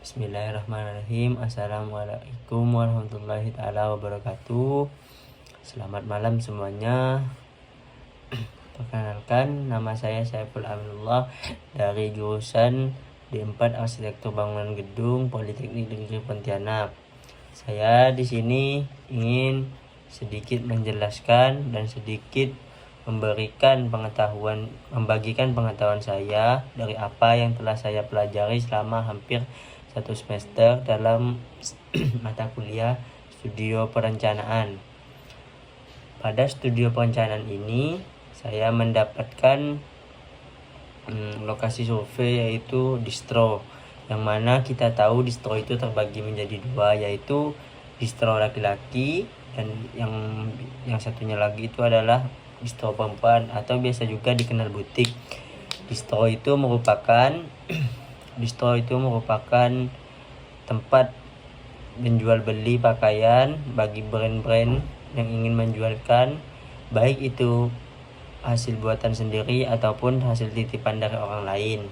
Bismillahirrahmanirrahim. Assalamualaikum warahmatullahi taala wabarakatuh. Selamat malam semuanya. Perkenalkan, nama saya Saiful Aminullah dari jurusan D4 Arsitektur Bangunan Gedung Politeknik Negeri Pontianak. Saya di sini ingin sedikit menjelaskan dan sedikit membagikan pengetahuan saya dari apa yang telah saya pelajari selama hampir 1 semester dalam mata kuliah studio perencanaan. Pada studio perencanaan ini saya mendapatkan lokasi survei yaitu distro, yang mana kita tahu distro itu terbagi menjadi 2, yaitu distro laki-laki dan yang satunya lagi itu adalah distro perempuan atau biasa juga dikenal butik. Distro itu merupakan tempat menjual beli pakaian bagi brand-brand yang ingin menjualkan, baik itu hasil buatan sendiri ataupun hasil titipan dari orang lain.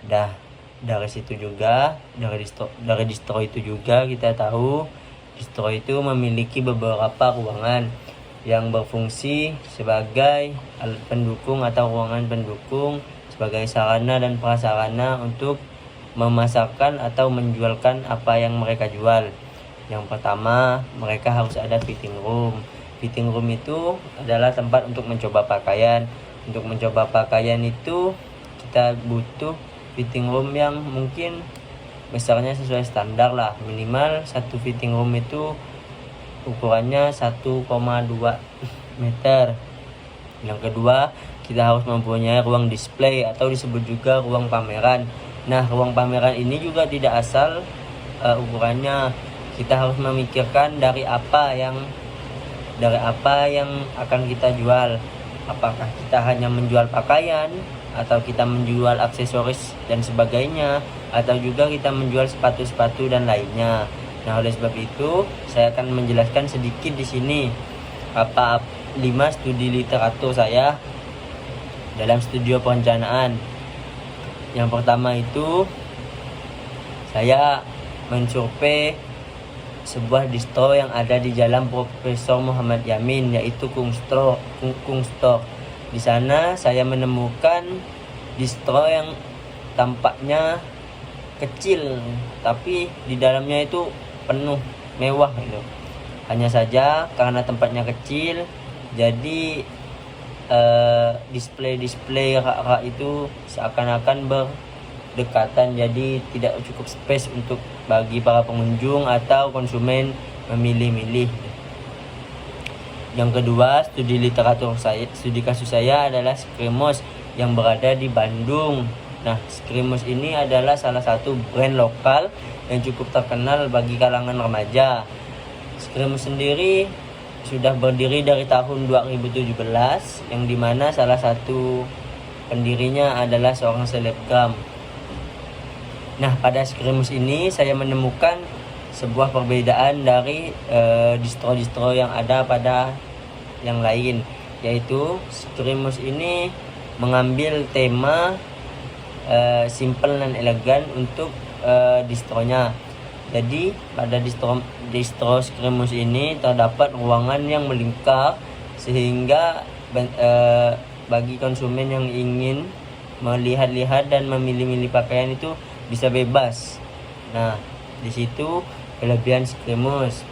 Dari distro itu juga kita tahu distro itu memiliki beberapa ruangan yang berfungsi sebagai alat pendukung atau ruangan pendukung sebagai sarana dan prasarana untuk memasarkan atau menjualkan apa yang mereka jual. Yang pertama, mereka harus ada fitting room. Fitting room itu adalah tempat untuk mencoba pakaian. Untuk mencoba pakaian itu kita butuh fitting room yang mungkin besarnya sesuai standar lah. Minimal satu fitting room itu ukurannya 1,2 meter. Yang kedua, kita harus mempunyai ruang display atau disebut juga ruang pameran. Nah, ruang pameran ini juga tidak asal ukurannya. Kita harus memikirkan dari apa yang akan kita jual. Apakah kita hanya menjual pakaian atau kita menjual aksesoris dan sebagainya, atau juga kita menjual sepatu-sepatu dan lainnya. Nah, oleh sebab itu saya akan menjelaskan sedikit di sini apa 5 studi literatur saya dalam studio perencanaan. Yang pertama itu saya mensurvei sebuah distro yang ada di Jalan Profesor Muhammad Yamin, yaitu Kungstor. Di sana saya menemukan distro yang tampaknya kecil, tapi di dalamnya itu penuh mewah gitu. Hanya saja karena tempatnya kecil, jadi display rak-rak itu seakan-akan berdekatan, jadi tidak cukup space untuk bagi para pengunjung atau konsumen memilih-milih. Yang kedua, studi kasus saya adalah Skrimos yang berada di Bandung. Nah, Skrimos ini adalah salah satu brand lokal yang cukup terkenal bagi kalangan remaja. Skrimos sendiri sudah berdiri dari tahun 2017, yang dimana salah satu pendirinya adalah seorang selebgram. Nah, pada Skrimos ini saya menemukan sebuah perbedaan dari distro-distro yang ada pada yang lain, yaitu Skrimos ini mengambil tema simple dan elegan untuk distronya. Jadi pada distro Skrimos ini terdapat ruangan yang melingkar sehingga bagi konsumen yang ingin melihat-lihat dan memilih-milih pakaian itu bisa bebas. Nah, di situ kelebihan Skrimos.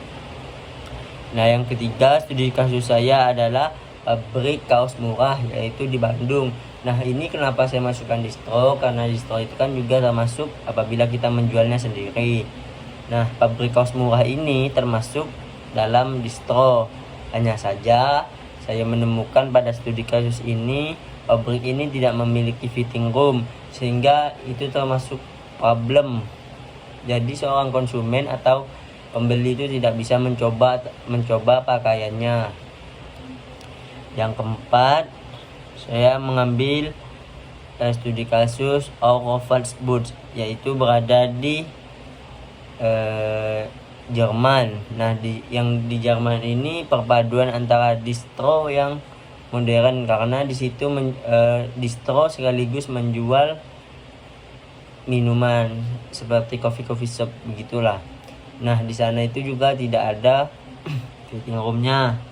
Nah, yang ketiga studi kasus saya adalah pabrik kaos murah, yaitu di Bandung. Nah, ini kenapa saya masukkan distro, karena distro itu kan juga termasuk apabila kita menjualnya sendiri. Nah, pabrik kaos murah ini termasuk dalam distro. Hanya saja saya menemukan pada studi kasus ini pabrik ini tidak memiliki fitting room, sehingga itu termasuk problem. Jadi seorang konsumen atau pembeli itu tidak bisa mencoba pakaiannya. Yang keempat, saya mengambil studi kasus Eurofarts Boots, yaitu berada di Jerman. Nah, yang di Jerman ini perpaduan antara distro yang modern, karena di situ distro sekaligus menjual minuman seperti coffee shop begitulah. Nah, di sana itu juga tidak ada fitting roomnya.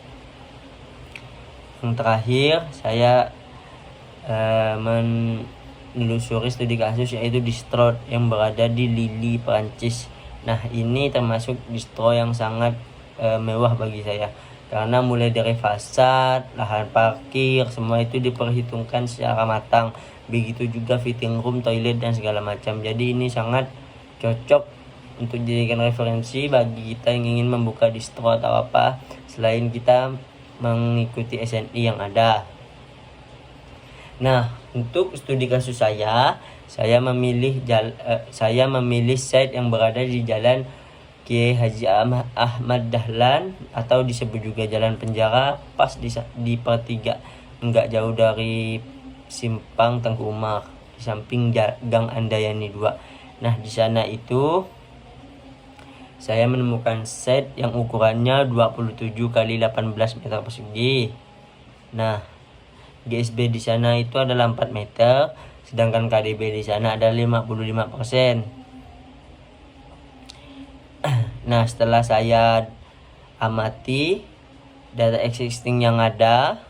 Yang terakhir, saya menelusuri studi kasus yaitu distro yang berada di Lille, Perancis. Nah, ini termasuk distro yang sangat mewah bagi saya, karena mulai dari fasad, lahan parkir, semua itu diperhitungkan secara matang. Begitu juga fitting room, toilet, dan segala macam. Jadi ini sangat cocok untuk dijadikan referensi bagi kita yang ingin membuka distro atau apa, selain kita mengikuti SNI yang ada. Nah, untuk studi kasus saya memilih site yang berada di Jalan Kiai Haji Ahmad Dahlan, atau disebut juga Jalan Penjara, pas di pertiga, enggak jauh dari Simpang Tengku Umar, di samping Gang Andayani 2. Nah, di sana itu saya menemukan set yang ukurannya 27 kali 18 meter persegi. Nah, GSB di sana itu adalah 4 meter, sedangkan KDB di sana ada 55%. Nah, setelah saya amati data existing yang ada,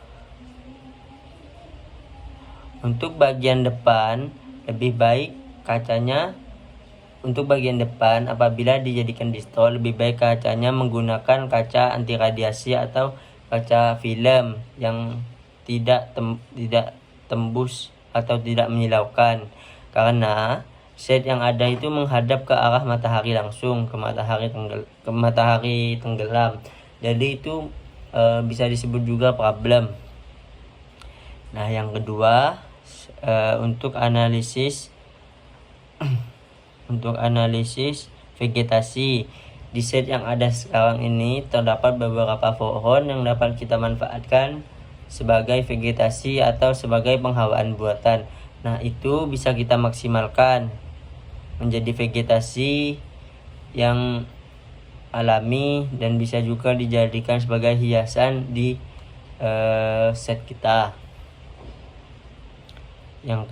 untuk bagian depan lebih baik kacanya. Untuk bagian depan, apabila dijadikan distro, lebih baik kacanya menggunakan kaca anti radiasi atau kaca film yang tidak tembus atau tidak menyilaukan, karena set yang ada itu menghadap ke arah matahari langsung, ke matahari tenggelam. Jadi itu bisa disebut juga problem. Nah, yang kedua, untuk analisis vegetasi. Di set yang ada sekarang ini terdapat beberapa pohon yang dapat kita manfaatkan sebagai vegetasi atau sebagai penghawaan buatan. Nah, itu bisa kita maksimalkan menjadi vegetasi yang alami dan bisa juga dijadikan sebagai hiasan di set kita. Yang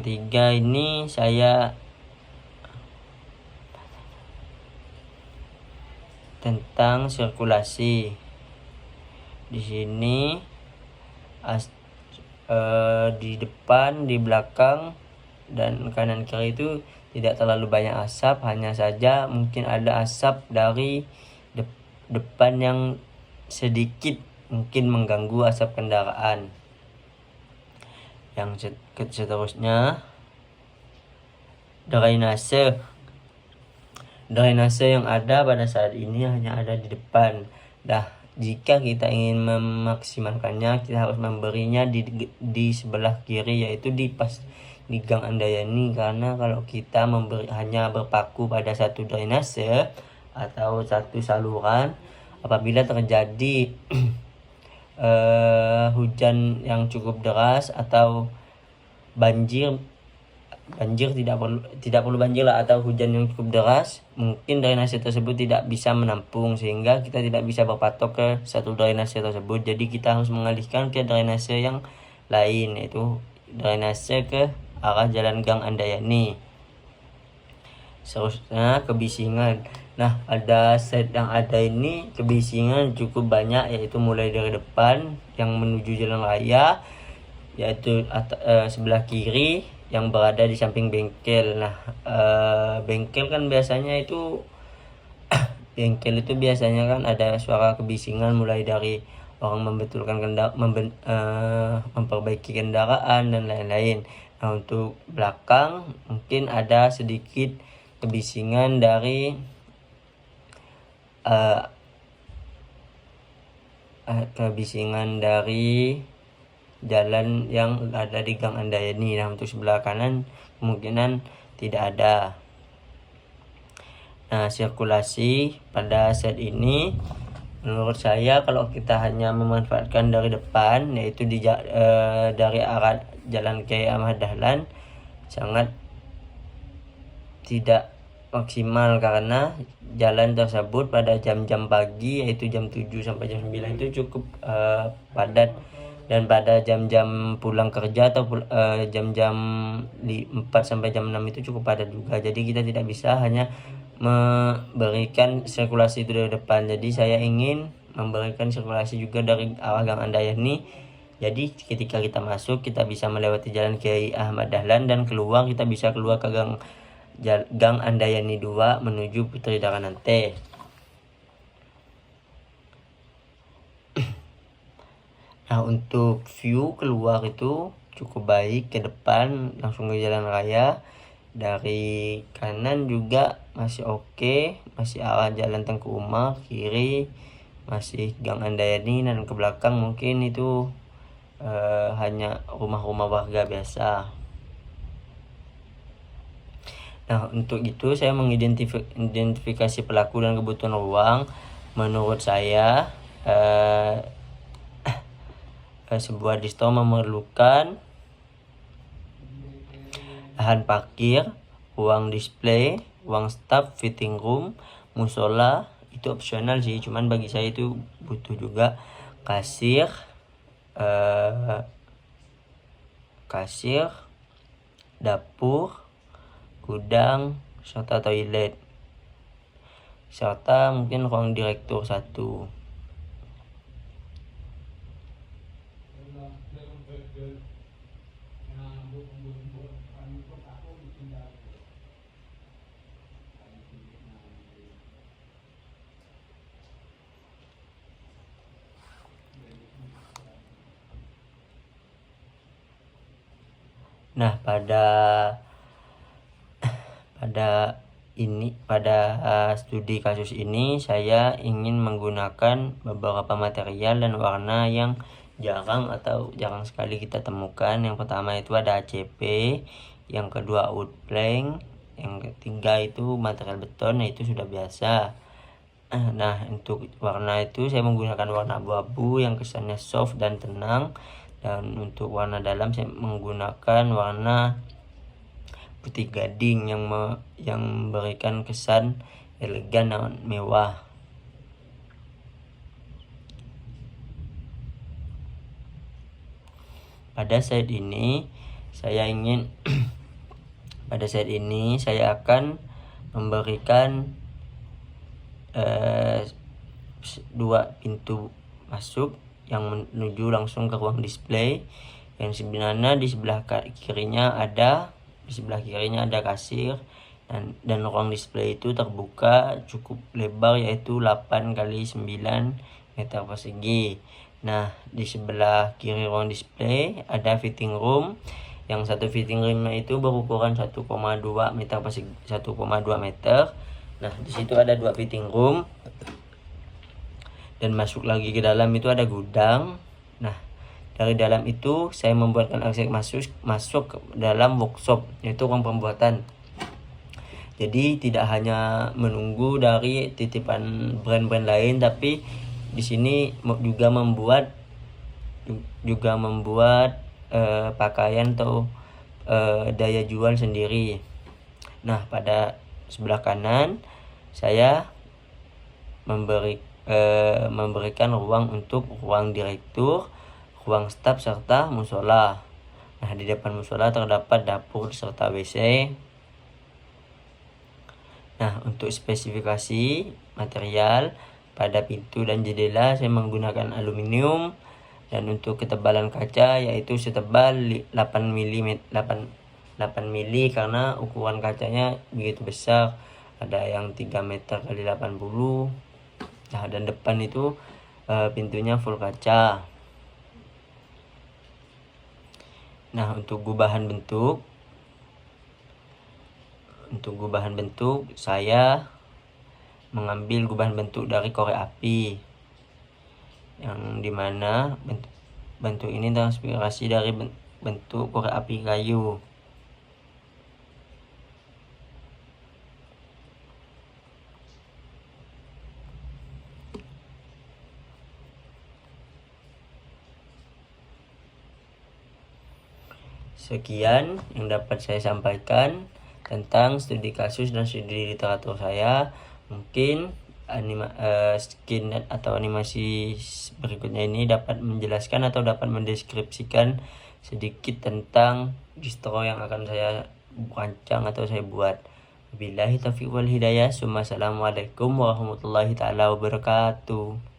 ketiga ini saya tentang sirkulasi. Di sini di depan, di belakang, dan kanan kiri itu tidak terlalu banyak asap, hanya saja mungkin ada asap dari depan yang sedikit mungkin mengganggu asap kendaraan. Yang seterusnya, drainase yang ada pada saat ini hanya ada di depan. Nah, jika kita ingin memaksimalkannya, kita harus memberinya di sebelah kiri, yaitu di Gang Andayani, karena kalau kita hanya berpaku pada satu drainase atau satu saluran, apabila terjadi hujan yang cukup deras atau banjir tidak perlu banjir lah, atau hujan yang cukup deras, mungkin drainase tersebut tidak bisa menampung, sehingga kita tidak bisa berpatok ke satu drainase tersebut. Jadi kita harus mengalihkan ke drainase yang lain, yaitu drainase ke arah Jalan Gang Andayani. Seterusnya, kebisingan. Nah, pada set yang ada ini kebisingan cukup banyak, yaitu mulai dari depan yang menuju jalan raya, yaitu sebelah kiri yang berada di samping bengkel. Nah, bengkel kan biasanya itu kan ada suara kebisingan, mulai dari orang membetulkan memperbaiki kendaraan dan lain-lain. Nah, untuk belakang mungkin ada sedikit kebisingan dari jalan yang ada di Gang Andayani. Nah, untuk sebelah kanan kemungkinan tidak ada. Nah, sirkulasi pada set ini menurut saya kalau kita hanya memanfaatkan dari depan, yaitu dari arah Jalan Kiai Ahmad Dahlan, sangat tidak maksimal, karena jalan tersebut pada jam-jam pagi, yaitu jam 7 sampai jam 9 itu cukup padat, Dan pada jam-jam pulang kerja atau jam-jam 4 sampai jam 6 itu cukup padat juga. Jadi kita tidak bisa hanya memberikan sirkulasi itu dari depan. Jadi saya ingin memberikan sirkulasi juga dari arah Gang Andayani. Jadi ketika kita masuk kita bisa melewati Jalan Kiai Ahmad Dahlan dan keluar kita bisa keluar ke Gang Andayani 2 menuju Putri Daranante. Nah, untuk view keluar itu cukup baik, ke depan langsung ke jalan raya. Dari kanan juga masih oke, masih arah Jalan Tengku Umar, kiri masih Gang Andayani, dan ke belakang mungkin itu hanya rumah-rumah warga biasa. Nah, untuk itu saya mengidentifikasi pelaku dan kebutuhan ruang. Menurut saya sebuah distro memerlukan lahan parkir, ruang display, ruang staff, fitting room, musola. Itu opsional sih, cuman bagi saya itu butuh juga kasir, dapur, gudang, serta toilet, serta mungkin ruang direktur 1. Nah, pada studi kasus ini saya ingin menggunakan beberapa material dan warna yang jarang sekali kita temukan. Yang pertama itu ada ACP, yang kedua outplank, yang ketiga itu material beton. Nah, itu sudah biasa. Nah, untuk warna itu saya menggunakan warna abu-abu yang kesannya soft dan tenang, dan untuk warna dalam saya menggunakan warna putih gading yang memberikan kesan elegan dan mewah. Pada saat ini saya akan memberikan 2 pintu masuk yang menuju langsung ke ruang display, yang sebenarnya di sebelah kirinya ada kasir, dan ruang display itu terbuka cukup lebar, yaitu 8 x 9 meter persegi. Nah, di sebelah kiri ruang display ada fitting room, yang satu fitting room itu berukuran 1,2 meter persegi, 1,2 meter. Nah, di situ ada 2 fitting room, dan masuk lagi ke dalam itu ada gudang. Nah, dari dalam itu saya membuatkan akses masuk ke dalam workshop, yaitu ruang pembuatan. Jadi tidak hanya menunggu dari titipan brand-brand lain, tapi di sini juga membuat pakaian atau daya jual sendiri. Nah, pada sebelah kanan saya memberikan ruang untuk ruang direktur, ruang staf, serta musola. Nah, di depan musola terdapat dapur serta WC. Nah, untuk spesifikasi material pada pintu dan jendela saya menggunakan aluminium, dan untuk ketebalan kaca yaitu setebal 8 mm karena ukuran kacanya begitu besar. Ada yang 3 meter x 80. Nah, dan depan itu pintunya full kaca. Nah, untuk gubahan bentuk saya mengambil gubahan bentuk dari korek api, yang dimana bentuk ini terinspirasi dari bentuk korek api kayu. Sekian yang dapat saya sampaikan tentang studi kasus dan studi literatur saya. Mungkin skin atau animasi berikutnya ini dapat menjelaskan atau dapat mendeskripsikan sedikit tentang distro yang akan saya rancang atau saya buat. Billahi taufiq wal hidayah. Assalamualaikum warahmatullahi taala wabarakatuh.